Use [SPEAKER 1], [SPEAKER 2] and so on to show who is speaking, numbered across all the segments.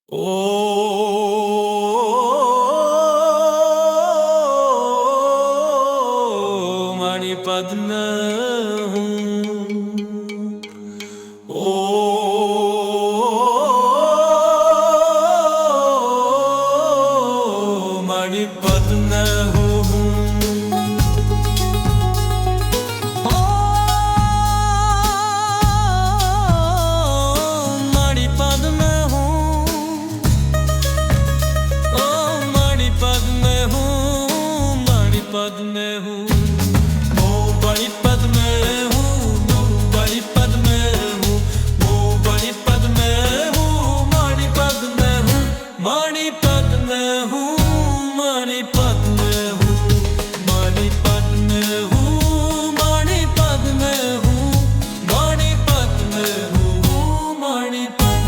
[SPEAKER 1] ओ मणिपद्म हूँ। ओ मणिपद्म हूँ। पद में हूँ वो बड़ी पद में हूँ, वो बड़ी पद में हूँ, वो बड़ी पद में हूँ, मणि पद में हूँ, मणि पद में हूँ, मणि पद में हूँ, मणि पद में हूँ, मणि पद में हूँ, मणि पद में हूँ, मणि पद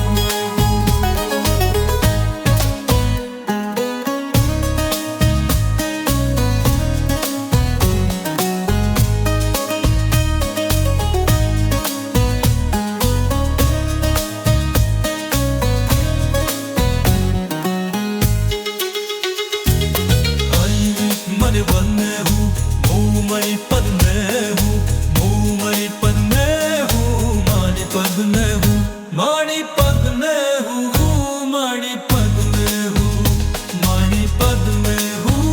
[SPEAKER 1] मणि पद में हूँ, वो मणि पद में हूँ, वो मणि पद में हूँ, मणि पद में हूँ, मणि पद में हूँ, मणि पद में हूँ, मणि पद में हूँ,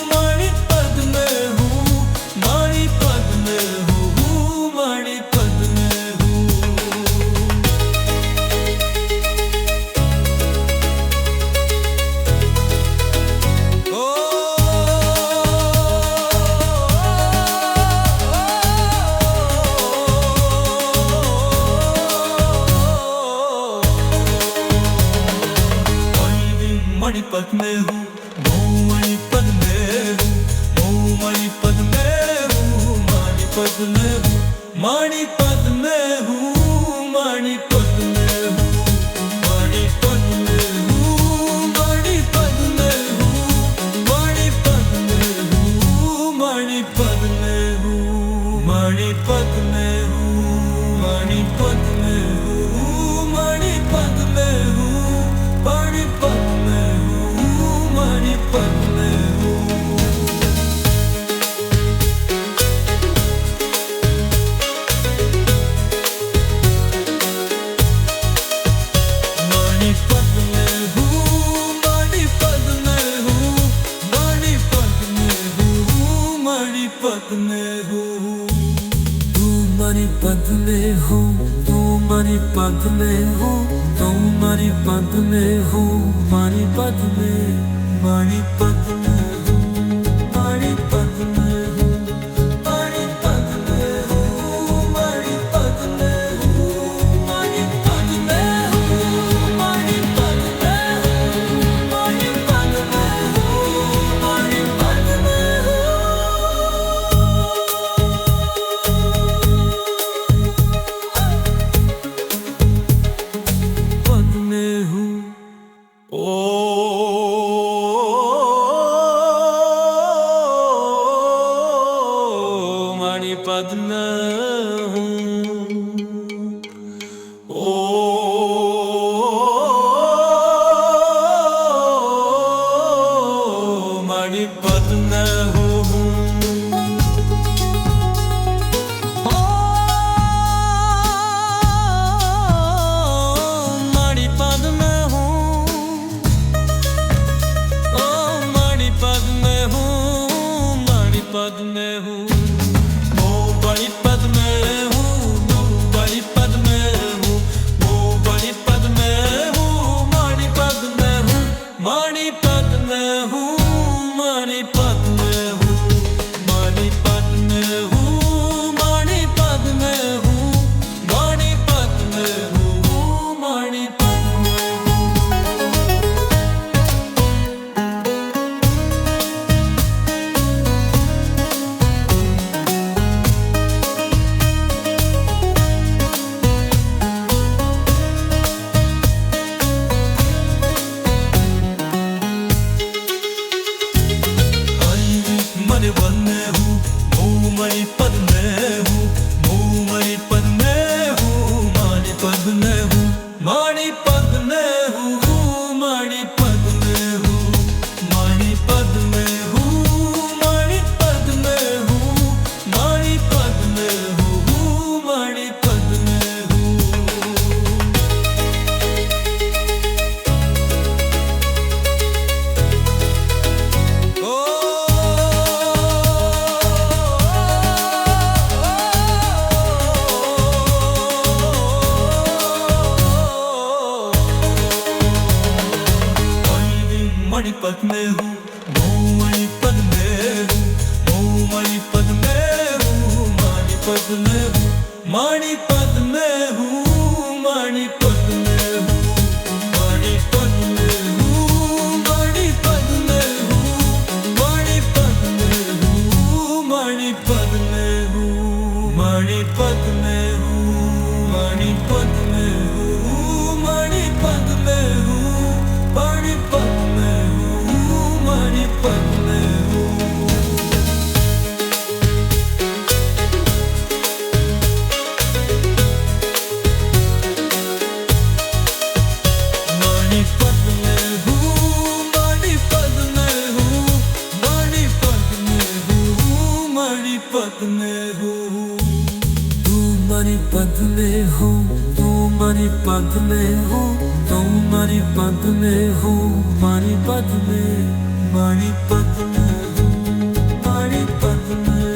[SPEAKER 1] मणि पद में हूँ, मणि पद में हूँ, मणि पद में हूँ। मणिपद में हूँ, वो मणिपद में हूँ, वो मणिपद में हूँ, मणिपद में हूँ, मणिपद में हूँ, मणिपद में हूँ, मणिपद में हूँ, मणिपद में हूँ, मणिपद में हूँ, मणिपद में हूँ, मणिपद में हूँ, मणिपद में हूँ, मणिपद में हूँ, मणिपद में हूँ, मणिपद में हूँ। मणिपद में हूँ, मणिपद में हूँ, मणिपद में हूँ, मणिपद में हूँ। तू मणिपद में हूँ, तू मणिपद में हूँ, तू मणिपद में हूँ, मणिपद में, मणिपद में हूँ, मणिपद में हूँ, मणिपद में हूँ, मणिपद में हूँ, मणिपद में हूँ, मणिपद में हूँ, मणिपद में हूँ, मणिपद में हूँ, पद में हूँ। ओ मणिपद में हूँ, ओ मणिपद में हूँ। मणिपद में हूँ, मणिपत में हूँ, मैं मणिपत में हूँ, मैं मणिपत में हूँ, मणिपत में हूँ, मणिपत में हूँ, मणिपत में हूँ, मणिपत में हूँ, मणिपत में हूँ, मणिपत में हूँ, मणिपत में हूँ, मणिपत में हूँ, मणिपत में हूँ, मणिपत में हूँ, मणिपत में हूँ, मणिपत में हूँ। मणिपत में हूँ, मणिपत में हूँ, मणिपत में हूँ, मणिपत में हूँ। तू मणिपत में हो, तू मणिपत में हो, तू मणिपत में हो, मणिपत में, मणिपत में, मणिपत में।